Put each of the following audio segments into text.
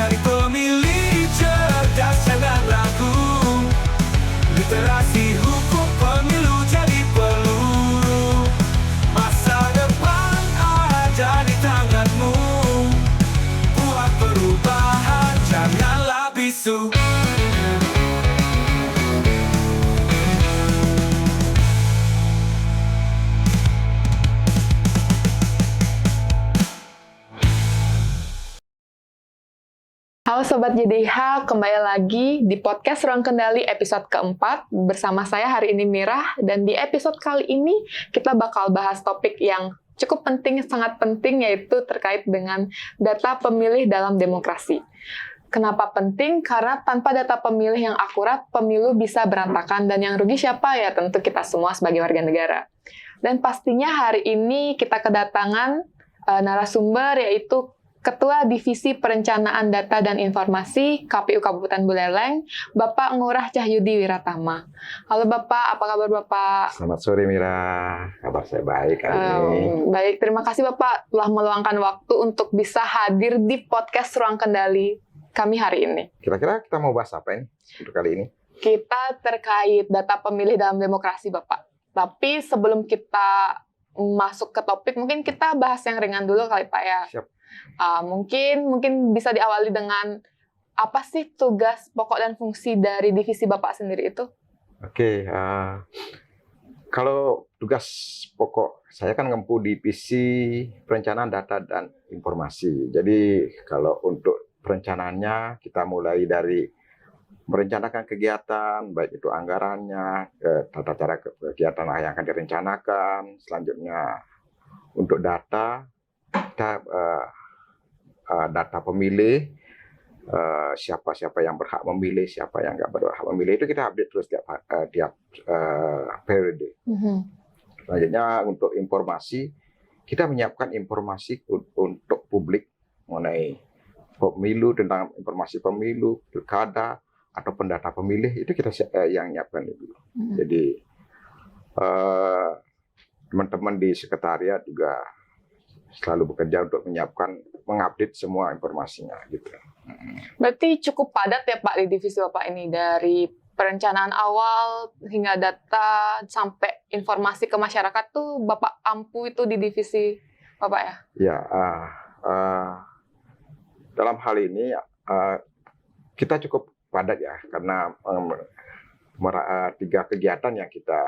Cari pemilih cerdas jangan ragu. Literasi hukum pemilu jadi perlu. Masa depan ada di tanganmu. Buat perubahan, janganlah bisu. Halo Sobat JDH, kembali lagi di podcast Ruang Kendali episode keempat. Bersama saya hari ini Mirah, dan di episode kali ini kita bakal bahas topik yang cukup penting, sangat penting, yaitu terkait dengan data pemilih dalam demokrasi. Kenapa penting? Karena tanpa data pemilih yang akurat, pemilu bisa berantakan, dan yang rugi siapa? Ya tentu kita semua sebagai warga negara. Dan pastinya hari ini kita kedatangan narasumber, yaitu Ketua Divisi Perencanaan Data dan Informasi KPU Kabupaten Buleleng, Bapak Ngurah Cahyudi Wiratama. Halo Bapak, apa kabar Bapak? Selamat sore Mira, kabar saya baik hari ini. Baik, terima kasih Bapak telah meluangkan waktu untuk bisa hadir di podcast Ruang Kendali kami hari ini. Kira-kira kita mau bahas apa ini untuk kali ini? Kita terkait data pemilih dalam demokrasi Bapak. Tapi sebelum kita masuk ke topik, mungkin kita bahas yang ringan dulu kali Pak ya. Siap. Mungkin bisa diawali dengan apa sih tugas pokok dan fungsi dari divisi Bapak sendiri itu? Oke, kalau tugas pokok saya kan ngempu divisi perencanaan data dan informasi. Jadi kalau untuk perencanaannya kita mulai dari merencanakan kegiatan, baik itu anggarannya, tata cara kegiatan yang akan direncanakan. Selanjutnya untuk data, kita data pemilih, siapa-siapa yang berhak memilih, siapa yang nggak berhak memilih, itu kita update terus tiap periode. Selanjutnya untuk informasi, kita menyiapkan informasi untuk publik mengenai pemilu, tentang informasi pemilu, pilkada, atau data pemilih, itu kita yang nyiapkan dulu. Jadi teman-teman di sekretariat juga selalu bekerja untuk menyiapkan, mengupdate semua informasinya gitu. Berarti cukup padat ya Pak di divisi Bapak ini, dari perencanaan awal hingga data sampai informasi ke masyarakat tuh Bapak ampu itu di divisi Bapak ya? Ya, dalam hal ini kita cukup padat ya, karena 3 kegiatan yang kita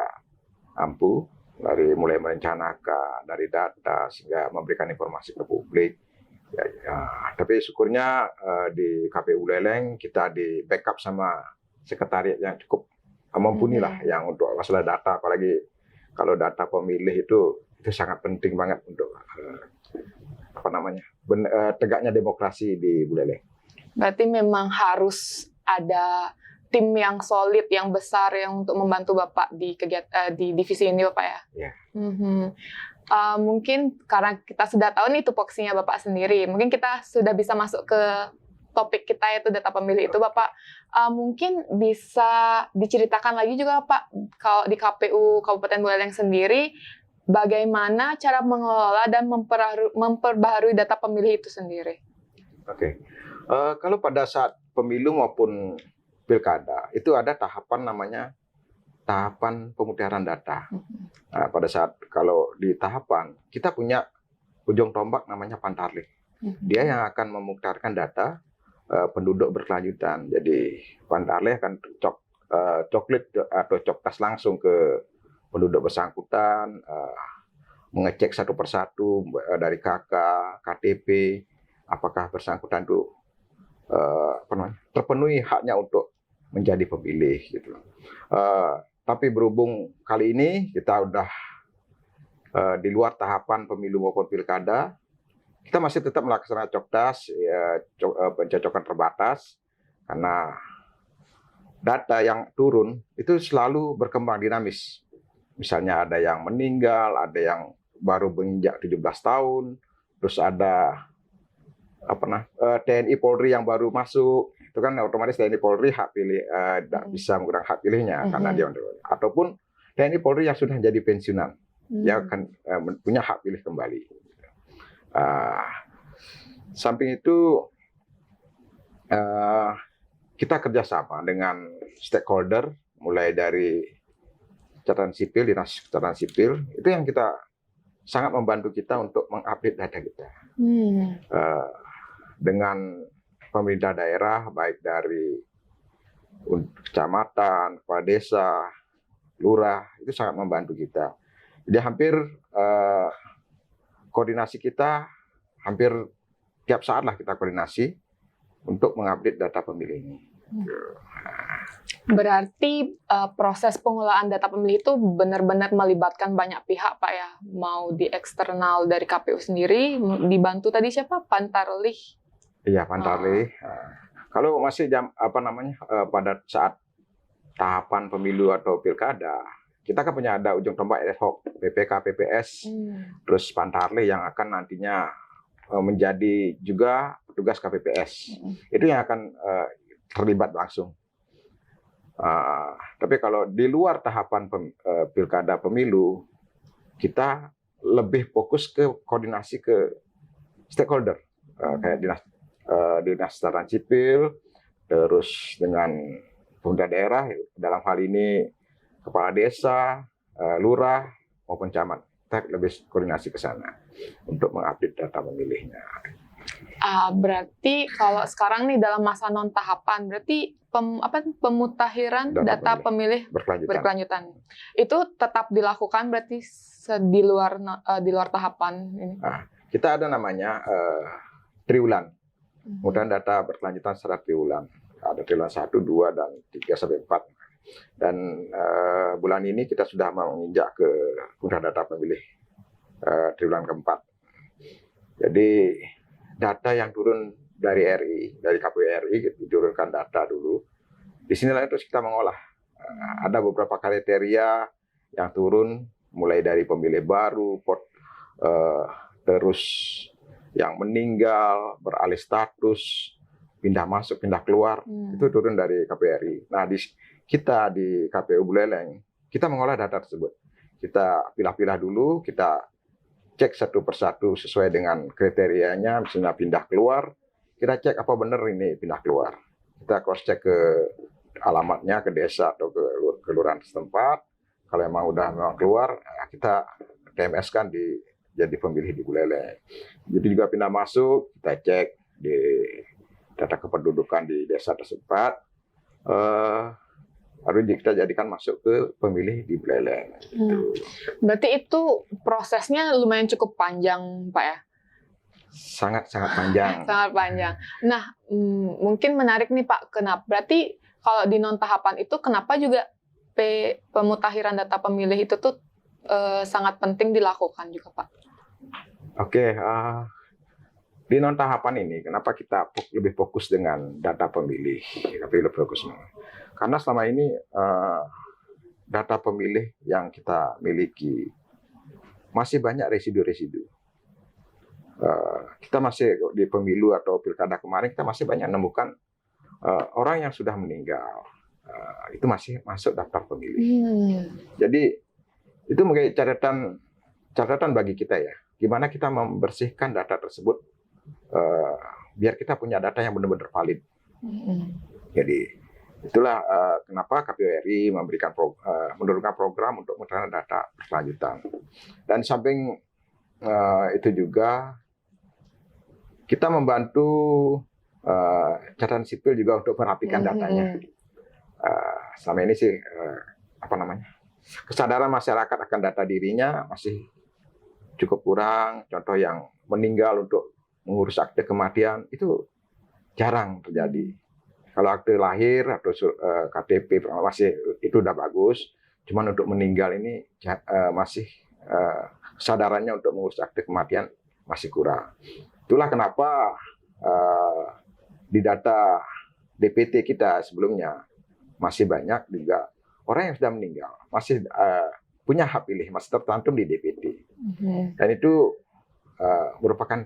ampu, dari mulai merencanakan, dari data, sehingga memberikan informasi ke publik. Tapi syukurnya di KPU Buleleng kita di backup sama sekretariat yang cukup mumpuni lah, yang untuk masalah data, apalagi kalau data pemilih itu sangat penting banget untuk tegaknya demokrasi di Buleleng. Berarti memang harus ada tim yang solid, yang besar, yang untuk membantu Bapak di di divisi ini Bapak ya? Iya. Mungkin karena kita sudah tahu nih tupoksinya Bapak sendiri, mungkin kita sudah bisa masuk ke topik kita, yaitu data pemilih itu Bapak. Mungkin bisa diceritakan lagi juga Pak, kalau di KPU Kabupaten Buleleng sendiri, bagaimana cara mengelola dan memperbaharui data pemilih itu sendiri? Oke. Kalau pada saat pemilu maupun pilkada, itu ada tahapan namanya tahapan pemutaran data. Nah, pada saat kalau di tahapan, kita punya ujung tombak namanya Pantarlih. Dia yang akan memutarkan data penduduk berkelanjutan. Jadi Pantarlih akan coklit atau coktas langsung ke penduduk bersangkutan, mengecek satu persatu dari KK, KTP, apakah bersangkutan itu terpenuhi haknya untuk menjadi pemilih gitu. Tapi berhubung kali ini kita udah di luar tahapan pemilu maupun pilkada, kita masih tetap melaksanakan coktas, pencocokan terbatas, karena data yang turun itu selalu berkembang dinamis. Misalnya ada yang meninggal, ada yang baru menginjak 17 tahun, terus ada TNI Polri yang baru masuk, itu kan otomatis TNI Polri hak pilih tidak bisa menggunakan hak pilihnya karena dia, ataupun TNI Polri yang sudah jadi pensiunan, dia akan punya hak pilih kembali. Samping itu kita kerjasama dengan stakeholder, mulai dari catatan sipil, dinas catatan sipil, itu yang kita sangat membantu kita untuk mengupdate data kita. Dengan pemerintah daerah, baik dari kecamatan, kepala desa, lurah, itu sangat membantu kita. Jadi hampir koordinasi kita, hampir tiap saat lah kita koordinasi untuk mengupdate data pemilih ini. Berarti proses pengelolaan data pemilih itu benar-benar melibatkan banyak pihak, Pak ya? Mau di eksternal dari KPU sendiri, dibantu tadi siapa? Pantarlih. Iya, Pantarlih. Kalau masih pada saat tahapan pemilu atau pilkada, kita kan punya ada ujung tombak ad hoc, PPK, PPS, terus Pantarlih yang akan nantinya menjadi juga petugas KPPS. Itu yang akan terlibat langsung. Tapi kalau di luar tahapan pilkada pemilu, kita lebih fokus ke koordinasi ke stakeholder, kayak dinas catatan sipil, terus dengan pemerintah daerah, dalam hal ini kepala desa, lurah maupun camat. Kita lebih koordinasi ke sana untuk mengupdate data pemilihnya. Berarti kalau sekarang nih dalam masa non tahapan, berarti pemutakhiran data pemilih berkelanjutan itu tetap dilakukan berarti di luar tahapan ini. Kita ada namanya triwulan, kemudian data berkelanjutan secara triwulan. Ada triwulan 1, 2, dan 3 sampai 4. Dan bulan ini kita sudah menginjak ke unggah data pemilih triwulan keempat. Jadi data yang turun dari RI, dari KPU RI, diturunkan data dulu. Di sinilah terus kita mengolah. Ada beberapa kriteria yang turun, mulai dari pemilih baru, terus yang meninggal, beralih status, pindah masuk, pindah keluar, itu turun dari KPU RI. Nah, kita di KPU Buleleng, kita mengolah data tersebut. Kita pilah-pilah dulu, kita cek satu persatu sesuai dengan kriterianya, misalnya pindah keluar, kita cek apa benar ini pindah keluar. Kita cross check ke alamatnya, ke desa atau ke kelurahan setempat. Kalau memang keluar, kita TMS-kan jadi pemilih di Buleleng. Jadi juga pindah masuk, kita cek di data kependudukan di desa tersebut. Lalu kita jadikan masuk ke pemilih di Buleleng. Berarti itu prosesnya lumayan cukup panjang, Pak ya? Sangat-sangat panjang. Sangat panjang. Nah, mungkin menarik nih Pak, kenapa? Berarti kalau di non tahapan itu kenapa juga pemutakhiran data pemilih itu tuh sangat penting dilakukan juga, Pak? Oke, di non tahapan ini kenapa kita lebih fokus dengan data pemilih? Lebih fokus. Karena selama ini data pemilih yang kita miliki masih banyak residu-residu. Kita masih di pemilu atau pilkada kemarin kita masih banyak menemukan orang yang sudah meninggal. Itu masih masuk daftar pemilih. Jadi itu menjadi catatan bagi kita ya. Gimana kita membersihkan data tersebut biar kita punya data yang benar-benar valid. Jadi itulah kenapa KPU RI menurunkan program untuk menerapkan data berkelanjutan. Dan di samping itu juga kita membantu catatan sipil juga untuk merapikan datanya. Selama ini sih kesadaran masyarakat akan data dirinya masih cukup kurang. Contoh yang meninggal untuk mengurus akte kematian itu jarang terjadi. Kalau akte lahir atau KTP masih itu udah bagus. Cuman untuk meninggal ini masih kesadarannya untuk mengurus akte kematian masih kurang. Itulah kenapa di data DPT kita sebelumnya masih banyak juga orang yang sudah meninggal masih punya hak pilih, masih tercantum di DPT. Dan itu merupakan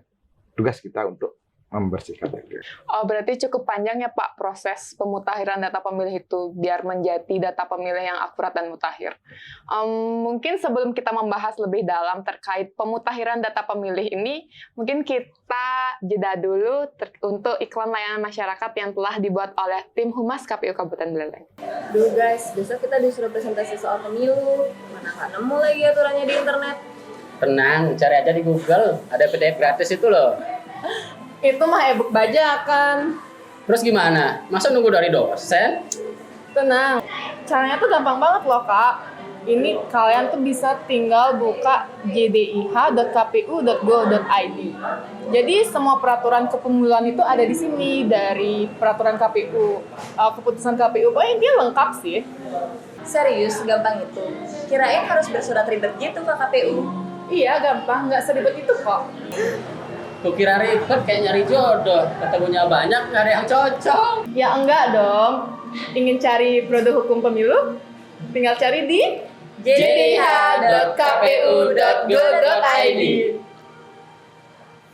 tugas kita untuk membersihkan itu. Oh, berarti cukup panjang ya Pak proses pemutakhiran data pemilih itu biar menjadi data pemilih yang akurat dan mutakhir. Mungkin sebelum kita membahas lebih dalam terkait pemutakhiran data pemilih ini, mungkin kita jeda dulu untuk iklan layanan masyarakat yang telah dibuat oleh tim Humas KPU Kabupaten Buleleng. Duh guys, besok kita disuruh presentasi soal pemilu. Mana nggak nemu lagi aturannya di internet. Tenang, cari aja di Google, ada PDF gratis itu loh. Itu mah e-book bajakan. Terus gimana? Masa nunggu dari dosen? Tenang, caranya tuh gampang banget loh kak. Ini kalian tuh bisa tinggal buka jdih.kpu.go.id. Jadi semua peraturan kepemiluan itu ada di sini, dari peraturan KPU, keputusan KPU, pokoknya dia lengkap sih. Serius, gampang itu? Kirain harus bersurat ribet gitu ke KPU. Iya gampang, nggak seribet itu kok. Kukira ribet kayak nyari jodoh, ketemunya banyak, nggak ada yang cocok. Ya enggak dong. Ingin cari produk hukum pemilu? Tinggal cari di jdih.kpu.go.id.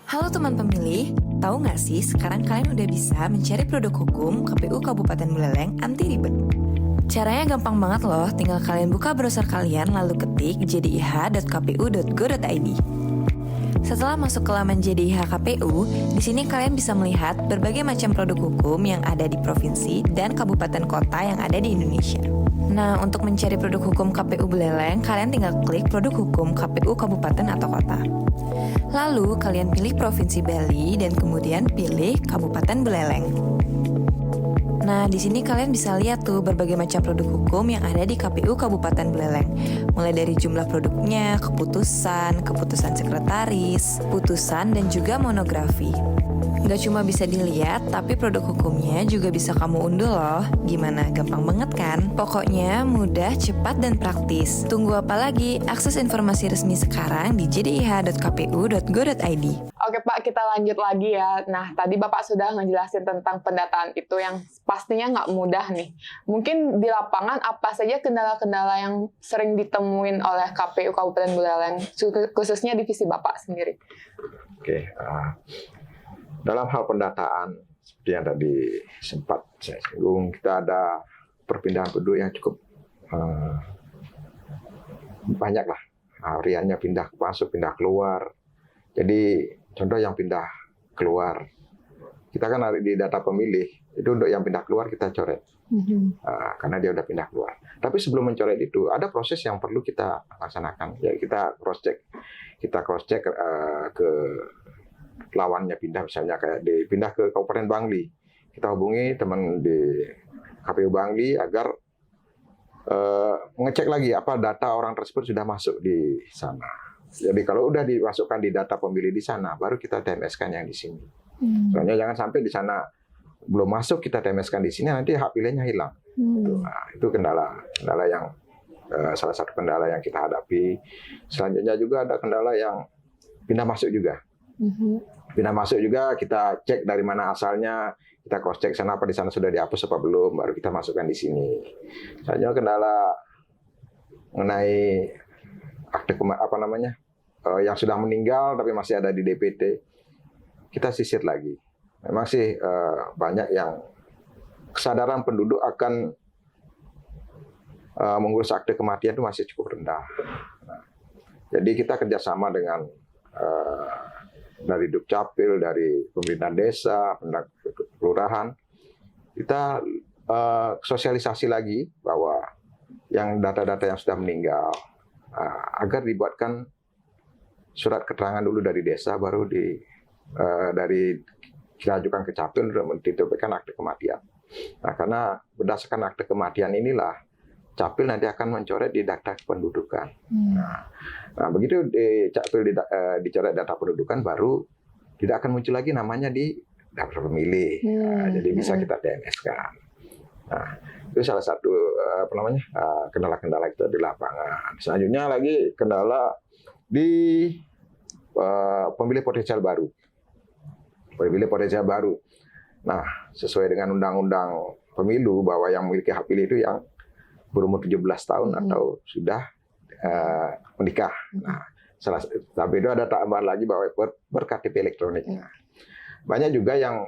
Halo teman pemilih, tahu nggak sih sekarang kalian udah bisa mencari produk hukum KPU Kabupaten Buleleng anti ribet? Caranya gampang banget loh, tinggal kalian buka browser kalian lalu ketik jdih.kpu.go.id. Setelah masuk ke laman JDIH KPU, di sini kalian bisa melihat berbagai macam produk hukum yang ada di provinsi dan kabupaten kota yang ada di Indonesia. Nah, untuk mencari produk hukum KPU Buleleng, kalian tinggal klik produk hukum KPU kabupaten atau kota. Lalu, kalian pilih Provinsi Bali dan kemudian pilih Kabupaten Buleleng. Nah, di sini kalian bisa lihat tuh berbagai macam produk hukum yang ada di KPU Kabupaten Buleleng. Mulai dari jumlah produknya, keputusan sekretaris, putusan, dan juga monografi. Nggak cuma bisa dilihat, tapi produk hukumnya juga bisa kamu unduh loh. Gimana? Gampang banget kan? Pokoknya mudah, cepat, dan praktis. Tunggu apa lagi? Akses informasi resmi sekarang di jdih.kpu.go.id. Oke Pak, kita lanjut lagi ya. Nah, tadi Bapak sudah ngejelasin tentang pendataan itu yang pastinya nggak mudah nih. Mungkin di lapangan apa saja kendala-kendala yang sering ditemuin oleh KPU Kabupaten Buleleng, khususnya divisi Bapak sendiri? Oke, dalam hal pendataan, seperti yang tadi sempat saya singgung, kita ada perpindahan penduduk yang cukup banyak lah. Hariannya pindah masuk, pindah keluar. Jadi contoh yang pindah keluar, kita kan di data pemilih, itu untuk yang pindah keluar kita coret. Karena dia udah pindah keluar. Tapi sebelum mencoret itu, ada proses yang perlu kita laksanakan. Ya, kita cross-check. Kita cross-check ke lawannya pindah, misalnya kayak pindah ke Kabupaten Bangli. Kita hubungi teman di KPU Bangli agar mengecek lagi apa data orang tersebut sudah masuk di sana. Jadi kalau udah dimasukkan di data pemilih di sana, baru kita TMS-kan yang di sini. Soalnya jangan sampai di sana belum masuk kita TMS-kan di sini, nanti hak pilihnya hilang. Nah, itu kendala yang salah satu kendala yang kita hadapi. Selanjutnya juga ada kendala yang pindah masuk juga. Pindah masuk juga kita cek dari mana asalnya, kita cross check sana apa di sana sudah dihapus apa belum, baru kita masukkan di sini. Selanjutnya kendala mengenai akte yang sudah meninggal tapi masih ada di DPT, kita sisir lagi. Memang sih banyak yang kesadaran penduduk akan mengurus akte kematian itu masih cukup rendah. Nah, jadi kita kerjasama dengan dari Dukcapil, dari pemerintahan desa, kelurahan, kita sosialisasi lagi bahwa yang data-data yang sudah meninggal agar dibuatkan surat keterangan dulu dari desa, baru kita ajukan ke Capil untuk diterbitkan akte kematian. Nah, karena berdasarkan akte kematian inilah Capil nanti akan mencoret di data kependudukan. Nah, begitu di Capil dicoret data pendudukan, baru tidak akan muncul lagi namanya di daftar pemilih. Nah, jadi bisa kita TMS-kan. Nah, itu salah satu kendala-kendala kita di lapangan. Selanjutnya lagi kendala di pemilih potensial baru. Pemilih potensial baru. Nah, sesuai dengan undang-undang pemilu bahwa yang memiliki hak pilih itu yang berumur 17 tahun atau sudah menikah. Nah, tapi itu ada tambahan lagi bahwa berKTP elektronik. banyak juga yang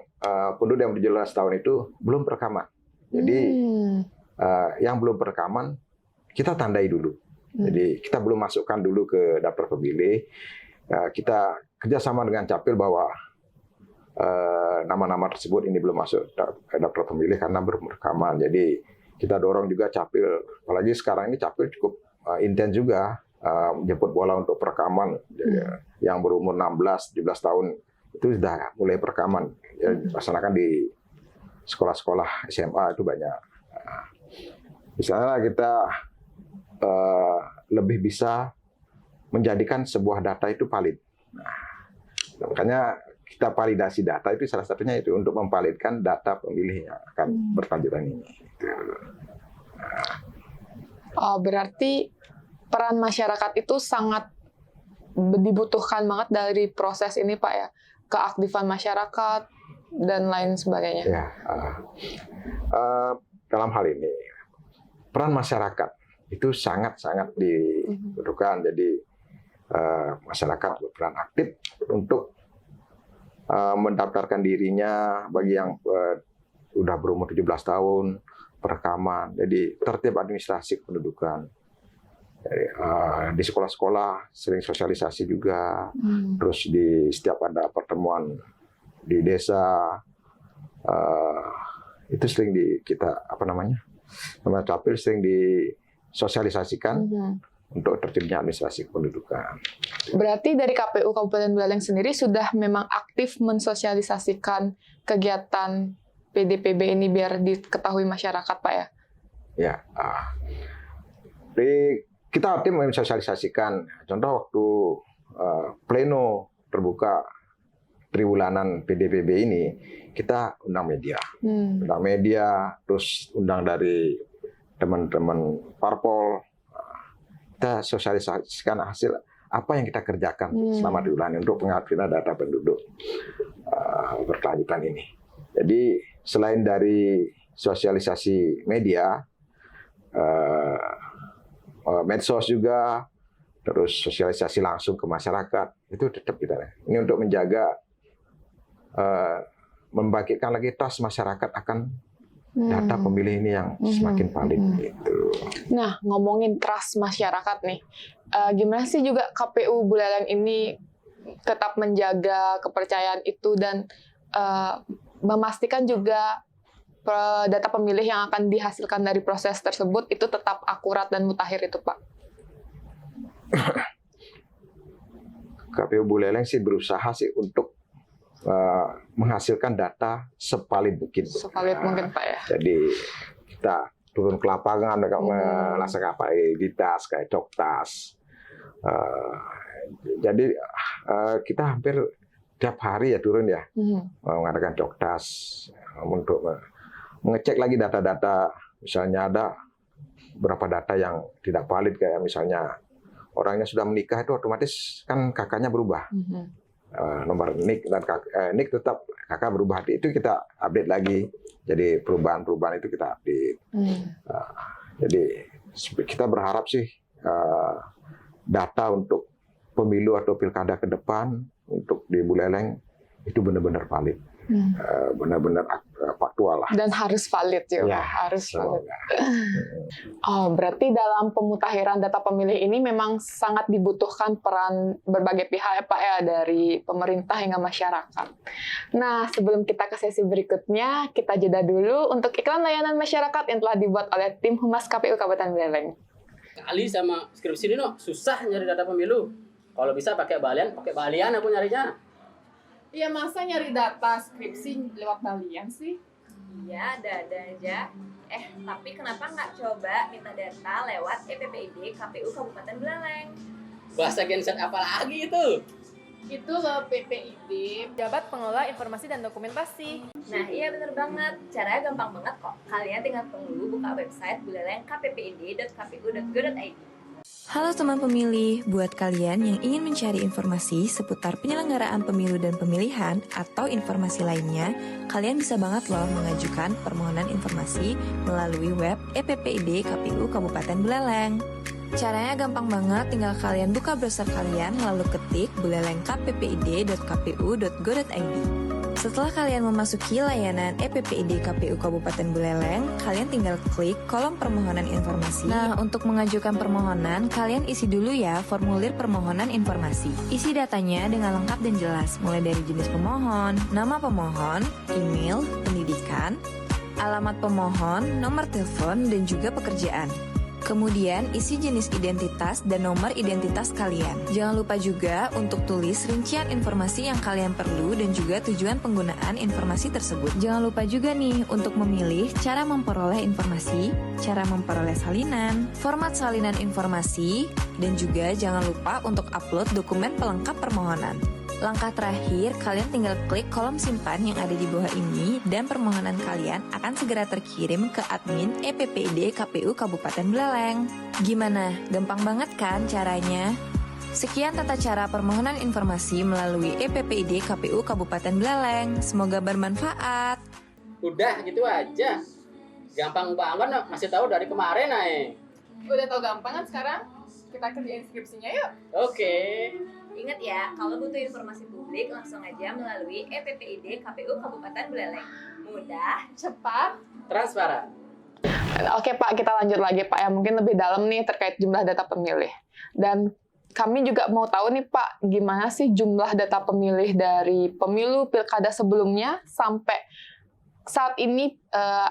penduduk yang 17 tahun itu belum perekaman. Jadi yang belum perekaman kita tandai dulu. Jadi kita belum masukkan dulu ke daftar pemilih. Kita kerjasama dengan Capil bahwa nama-nama tersebut ini belum masuk ke daftar pemilih karena belum perekaman. Jadi kita dorong juga Capil, apalagi sekarang ini Capil cukup intens juga menjemput bola untuk perekaman. Jadi, yang berumur 16-17 tahun itu sudah mulai perekaman. Ya, dilaksanakan di sekolah-sekolah SMA itu banyak. Misalnya kita lebih bisa menjadikan sebuah data itu valid. Nah, makanya kita validasi data itu salah satunya itu untuk memvalidkan data pemilih yang akan berkelanjutan ini. Oh, berarti peran masyarakat itu sangat dibutuhkan banget dari proses ini, Pak ya? Keaktifan masyarakat dan lain sebagainya. Ya, dalam hal ini peran masyarakat itu sangat-sangat dibutuhkan. Jadi masyarakat berperan aktif untuk mendaftarkan dirinya bagi yang sudah berumur 17 tahun, perekaman. Jadi tertib administrasi kependudukan. Jadi, di sekolah-sekolah sering sosialisasi juga. Terus di setiap ada pertemuan di desa itu sering kita nama Capil sering disosialisasikan untuk tertibnya administrasi kependudukan. Berarti dari KPU Kabupaten Buleleng sendiri sudah memang aktif mensosialisasikan kegiatan PDPB ini biar diketahui masyarakat, Pak ya? Ya, kita aktif mensosialisasikan. Contoh waktu pleno terbuka triwulanan PDPB ini, kita undang media. Undang media, terus undang dari teman-teman parpol. Kita sosialisasikan hasil apa yang kita kerjakan selama triwulan untuk pengambilan data penduduk berkelanjutan ini. Jadi selain dari sosialisasi media, medsos juga, terus sosialisasi langsung ke masyarakat, itu tetap kita. Ini untuk menjaga, membagikan lagi trust masyarakat akan data pemilih ini yang semakin valid. Gitu. Nah, ngomongin trust masyarakat nih, gimana sih juga KPU Buleleng ini tetap menjaga kepercayaan itu dan memastikan juga data pemilih yang akan dihasilkan dari proses tersebut itu tetap akurat dan mutakhir itu, Pak? KPU Buleleng sih berusaha sih untuk menghasilkan data sevalid mungkin. Sevalid mungkin, Pak ya. Jadi kita turun ke lapangan, melaksanakan apa editas kayak Coktas. Jadi kita hampir tiap hari ya turun ya, mengadakan Coktas untuk mengecek lagi data-data. Misalnya ada beberapa data yang tidak valid, kayak misalnya orangnya sudah menikah itu otomatis kan kakaknya berubah. Nomor NIK dan NIK tetap kakak berubah, itu kita update lagi. Jadi perubahan-perubahan itu kita update. Jadi kita berharap sih data untuk pemilu atau pilkada ke depan untuk di Buleleng itu benar-benar valid, benar-benar faktual lah. Dan harus valid ya, Ya, harus valid. semoga. Oh, berarti dalam pemutakhiran data pemilih ini memang sangat dibutuhkan peran berbagai pihak ya, Pak ya, dari pemerintah hingga masyarakat. Nah, sebelum kita ke sesi berikutnya, kita jeda dulu untuk iklan layanan masyarakat yang telah dibuat oleh tim Humas KPU Kabupaten Buleleng. Kali sama skripsi ini susah nyari data pemilu. Kalau bisa pakai balian aku nyarinya. Iya, masa nyari data skripsi lewat balian sih? Iya, ada aja. Tapi kenapa nggak coba minta data lewat EPPID KPU Kabupaten Buleleng? Bahasa genset apa lagi itu? Itu loh PPID, Jabat Pengelola Informasi dan Dokumentasi. Nah, iya bener banget. Caranya gampang banget kok. Kalian tinggal tunggu buka website buleleng.kppid.kpu.go.id. Halo teman pemilih, buat kalian yang ingin mencari informasi seputar penyelenggaraan pemilu dan pemilihan atau informasi lainnya, kalian bisa banget loh mengajukan permohonan informasi melalui web EPPID KPU Kabupaten Buleleng. Caranya gampang banget, tinggal kalian buka browser kalian lalu ketik buleleng.kppid.kpu.go.id. Setelah kalian memasuki layanan EPPID KPU Kabupaten Buleleng, kalian tinggal klik kolom permohonan informasi. Nah, untuk mengajukan permohonan, kalian isi dulu ya formulir permohonan informasi. Isi datanya dengan lengkap dan jelas, mulai dari jenis pemohon, nama pemohon, email, pendidikan, alamat pemohon, nomor telepon, dan juga pekerjaan. Kemudian, isi jenis identitas dan nomor identitas kalian. Jangan lupa juga untuk tulis rincian informasi yang kalian perlu dan juga tujuan penggunaan informasi tersebut. Jangan lupa juga nih untuk memilih cara memperoleh informasi, cara memperoleh salinan, format salinan informasi, dan juga jangan lupa untuk upload dokumen pelengkap permohonan. Langkah terakhir, kalian tinggal klik kolom simpan yang ada di bawah ini dan permohonan kalian akan segera terkirim ke admin EPPID KPU Kabupaten Buleleng. Gimana? Gampang banget kan caranya? Sekian tata cara permohonan informasi melalui EPPID KPU Kabupaten Buleleng. Semoga bermanfaat. Udah gitu aja. Gampang banget, no. Masih tahu dari kemarin, Udah tau gampang kan sekarang? Kita kerjain skripsinya yuk. Oke. Ingat ya, kalau butuh informasi publik langsung aja melalui EPPID KPU Kabupaten Buleleng. Mudah, Cepat. Transparan. Oke Pak, kita lanjut lagi Pak ya, mungkin lebih dalam nih terkait jumlah data pemilih. Dan kami juga mau tahu nih Pak, gimana sih jumlah data pemilih dari pemilu pilkada sebelumnya sampai saat ini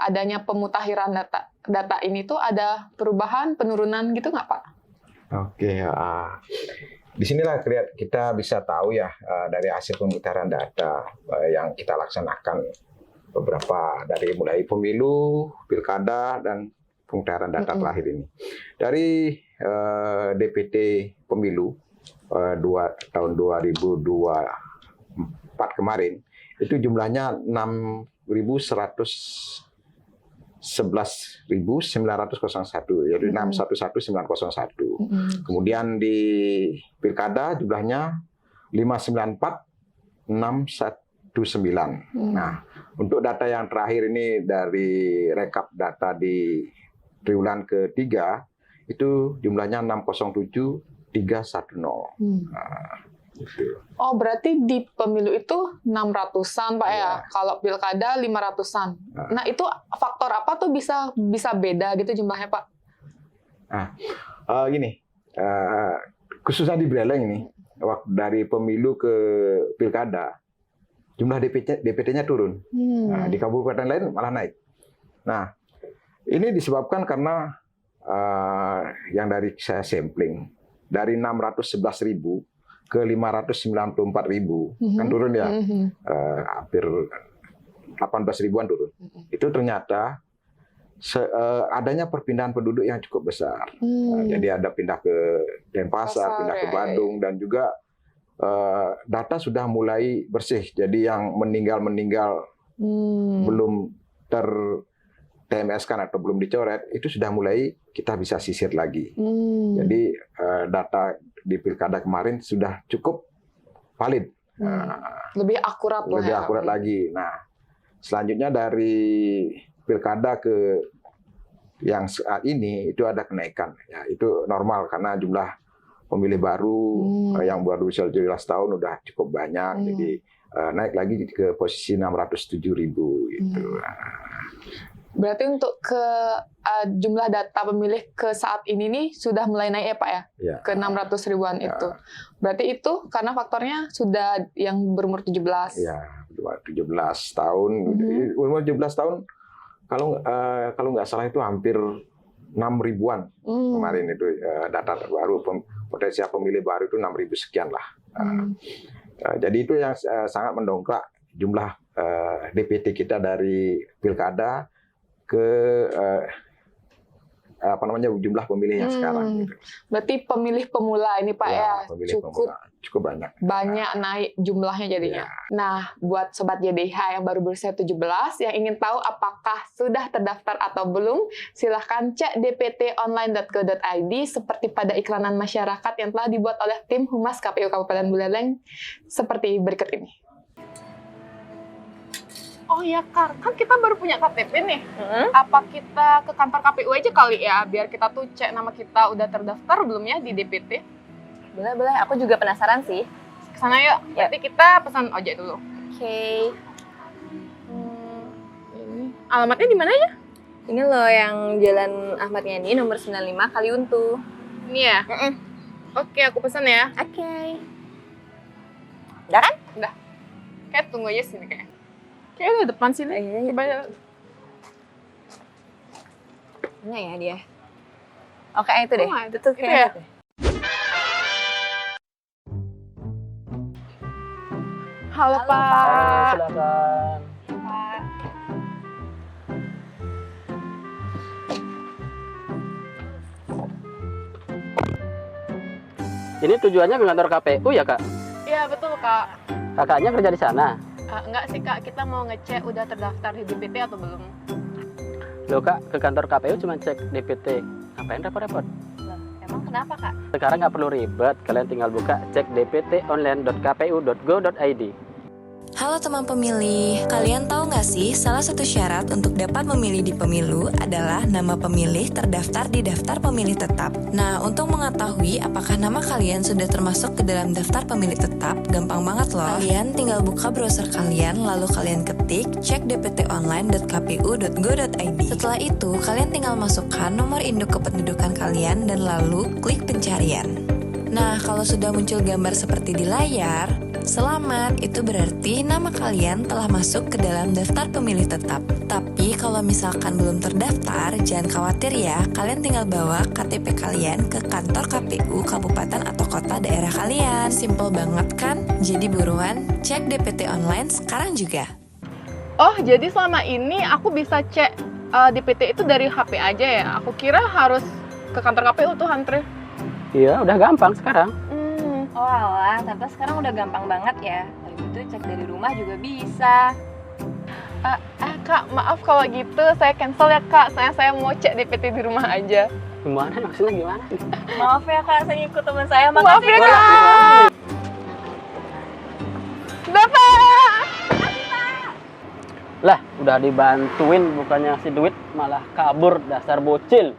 adanya pemutakhiran data ini tuh ada perubahan, penurunan gitu nggak Pak? Oke, disinilah kita bisa tahu ya dari hasil pemutaran data yang kita laksanakan beberapa dari mulai pemilu, pilkada, dan pemutaran data terakhir ini. Dari DPT pemilu tahun 2024 kemarin, itu jumlahnya 11.901, yaitu 611.901. Kemudian di pilkada jumlahnya 594.619. Nah, untuk data yang terakhir ini dari rekap data di triwulan ketiga itu jumlahnya 607.310. Nah, gitu. Oh, berarti di pemilu itu 600-an Pak ya. Kalau pilkada 500-an. Nah, itu faktor apa tuh bisa beda gitu jumlahnya Pak? Nah, gini, khususnya di Buleleng ini, waktu dari pemilu ke pilkada, jumlah DPT-nya turun. Nah, di kabupaten lain malah naik. Nah, ini disebabkan karena yang dari saya sampling, dari 611.000 ke 594.000, kan turun ya, hampir 18 ribuan turun. Itu ternyata adanya perpindahan penduduk yang cukup besar. Jadi ada pindah ke Denpasar, pindah ke Bandung, dan juga data sudah mulai bersih. Jadi yang meninggal belum TMS-kan atau belum dicoret, itu sudah mulai kita bisa sisir lagi. Jadi data di pilkada kemarin sudah cukup valid. Lebih akurat lah. Lebih akurat lagi. Nah, selanjutnya dari pilkada ke yang saat ini itu ada kenaikan. Ya, itu normal karena jumlah pemilih baru yang baru usia 17 tahun udah cukup banyak. Jadi naik lagi ke posisi 607.000 gitu. Berarti untuk ke jumlah data pemilih ke saat ini nih sudah mulai naik ya Pak ya? Ya. Ke 600 ribuan itu. Berarti itu karena faktornya sudah yang berumur 17. Ya, 17 tahun. Umur 17 tahun kalau nggak salah itu hampir 6 ribuan kemarin itu data terbaru. Potensial pemilih baru itu 6.000 sekian lah. Jadi itu yang sangat mendongkrak jumlah DPT kita dari pilkada ke jumlah pemilih yang sekarang. Gitu. Berarti pemilih pemula ini Pak ya, cukup banyak. Banyak naik jumlahnya jadinya. Nah, buat Sobat JDH yang baru berusia 17, yang ingin tahu apakah sudah terdaftar atau belum, silahkan cek dptonline.go.id seperti pada iklanan masyarakat yang telah dibuat oleh tim Humas KPU Kabupaten Buleleng seperti berikut ini. Oh ya Kar, kan kita baru punya KTP nih. Apa kita ke kantor KPU aja kali ya, biar kita tuh cek nama kita udah terdaftar belum ya di DPT? Boleh, aku juga penasaran sih. Kesana yuk, berarti kita pesan ojek dulu. Oke. Alamatnya di mana ya? Ini loh yang Jalan Ahmad Yani nomor 95 Kaliuntu. Ini ya? Oke, aku pesan ya. Oke. Udah kan? Kayak tunggu aja sini kayak. Kayaknya di depan sini. Iya. Coba ya. Mana ya dia? Oke, itu deh. Oh, Itu tuh itu kayaknya ya? itu. Halo, Halo, Pak. Silakan. Pak. Ini tujuannya ke kantor KPU ya, Kak? Iya, betul, Kak. Kakaknya kerja di sana. Enggak sih, Kak. Kita mau ngecek udah terdaftar di DPT atau belum. Loh, Kak, ke kantor KPU cuma cek DPT. Ngapain repot-repot? Loh, emang kenapa, Kak? Sekarang nggak perlu ribet, kalian tinggal buka cek dptonline.kpu.go.id. Halo teman pemilih, kalian tahu nggak sih salah satu syarat untuk dapat memilih di pemilu adalah nama pemilih terdaftar di daftar pemilih tetap. Nah, untuk mengetahui apakah nama kalian sudah termasuk ke dalam daftar pemilih tetap, gampang banget loh. Kalian tinggal buka browser kalian, lalu kalian ketik cek dptonline.kpu.go.id. Setelah itu, kalian tinggal masukkan nomor induk kependudukan kalian dan lalu klik pencarian. Nah, kalau sudah muncul gambar seperti di layar, selamat, itu berarti nama kalian telah masuk ke dalam daftar pemilih tetap. Tapi kalau misalkan belum terdaftar, jangan khawatir ya, kalian tinggal bawa KTP kalian ke kantor KPU kabupaten atau kota daerah kalian. Simple banget kan? Jadi buruan, cek DPT online sekarang juga. Oh, jadi selama ini aku bisa cek DPT itu dari HP aja ya? Aku kira harus ke kantor KPU tuh antri. Iya, udah gampang sekarang. Oh alah, ternyata sekarang udah gampang banget ya. Kalau gitu cek dari rumah juga bisa. Kak, maaf kalau gitu saya cancel ya, Kak. Saya mau cek DPT di rumah aja. Gimana? Maksudnya gimana? Maaf ya Kak, saya ikut teman saya. Maaf Makasih ya, Kak. Kak. Bapak! Lah, udah dibantuin bukannya ngasih duit, malah kabur, dasar bocil.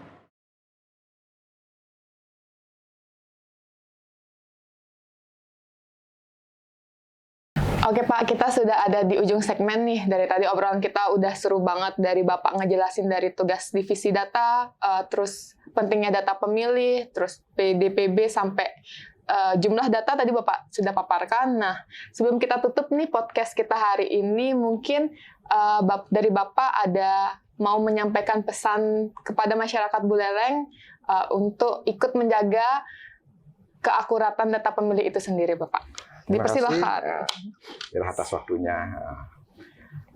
Oke Pak, kita sudah ada di ujung segmen nih. Dari tadi obrolan kita udah seru banget, dari Bapak ngejelasin dari tugas divisi data, terus pentingnya data pemilih, terus PDPB sampai jumlah data tadi Bapak sudah paparkan. Nah, sebelum kita tutup nih podcast kita hari ini, mungkin dari Bapak ada mau menyampaikan pesan kepada masyarakat Buleleng untuk ikut menjaga keakuratan data pemilih itu sendiri, Bapak. Dipersilahkan. Terima kasih atas waktunya.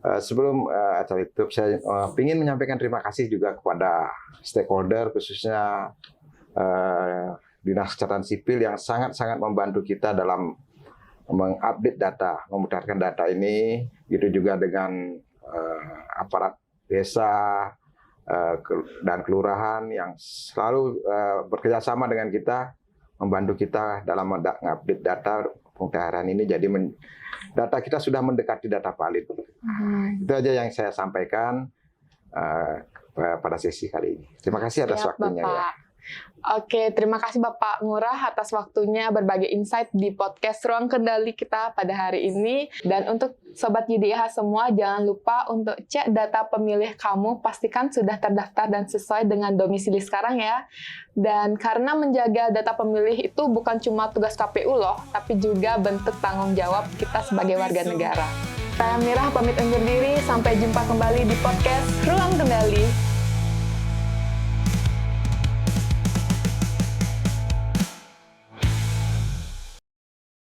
Sebelum acara itu, saya ingin menyampaikan terima kasih juga kepada stakeholder, khususnya Dinas Catatan Sipil yang sangat-sangat membantu kita dalam mengupdate data, memutarkan data ini. Itu juga dengan aparat desa dan kelurahan yang selalu bekerjasama dengan kita, membantu kita dalam mengupdate data pemutaran ini. Jadi data kita sudah mendekati data valid. Itu aja yang saya sampaikan pada sesi kali ini. Terima kasih atas waktunya. Bapak. Ya. Oke, terima kasih Bapak Ngurah atas waktunya berbagi insight di podcast Ruang Kendali kita pada hari ini. Dan untuk Sobat YDH semua, jangan lupa untuk cek data pemilih kamu, pastikan sudah terdaftar dan sesuai dengan domisili sekarang ya. Dan karena menjaga data pemilih itu bukan cuma tugas KPU loh, tapi juga bentuk tanggung jawab kita sebagai warga negara. Saya Mirah pamit undur diri, sampai jumpa kembali di podcast Ruang Kendali.